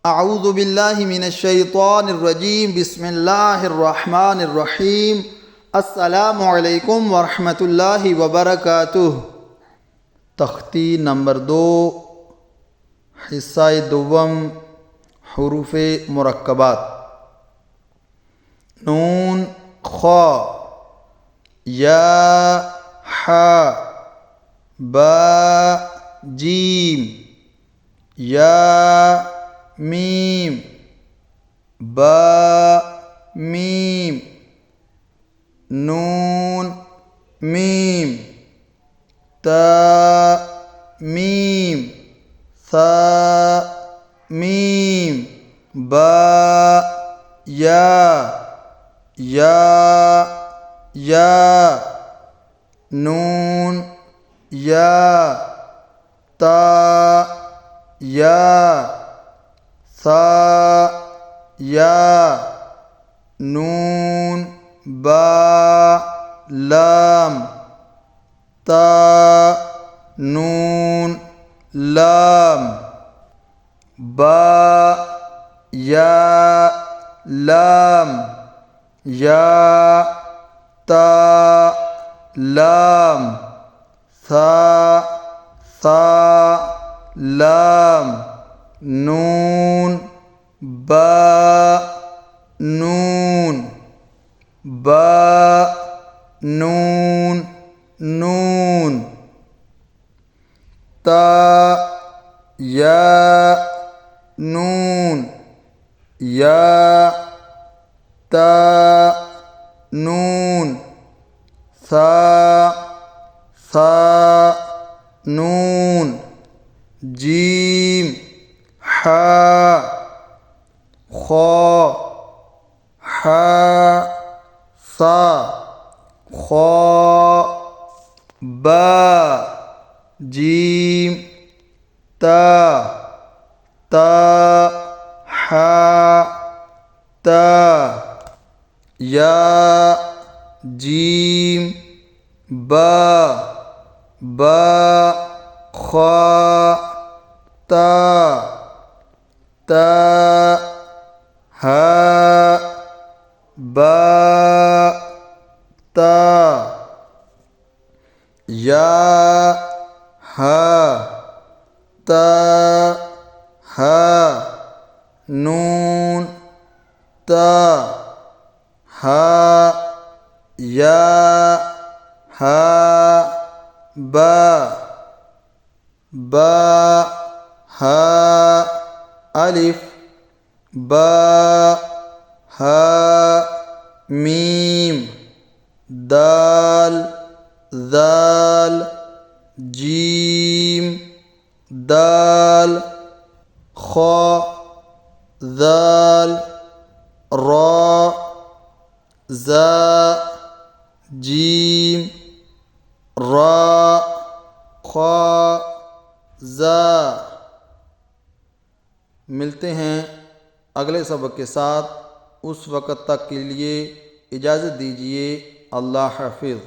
अऊज़ु बिल्लाहि मिनश्शैतानिर्रजीम बिस्मिल्लाहिर्रहमानिर्रहीम अस्सलामु अलैकुम वरहमतुल्लाहि वबरकातुह। तख्ती नंबर 2 हिस्सा दुव्वम हुरूफ़े मुरक्कबात नून ख़ा या हा बा जीम या मीम बा मीम नून मीम ता मीम सा मीम बा या नून या ता या सा या नून बा लाम ता नून लाम बा या लाम या ता लाम सा लाम नून बा नून नून ता या नून या ता नून सा नून जीम हा खा हा सा खा बा जीम ता हा ता या जीम बा खा ता हा बा ता या हा ता हा नून ता हा या हा बा हा अलिफ बा हा मीम दाल दाल जीम दाल खा दाल रा ज़ा जीम रा खा ज़ा। मिलते हैं अगले सबक के साथ। उस वक़्त तक के लिए इजाज़त दीजिए। अल्लाह हाफ़िज़।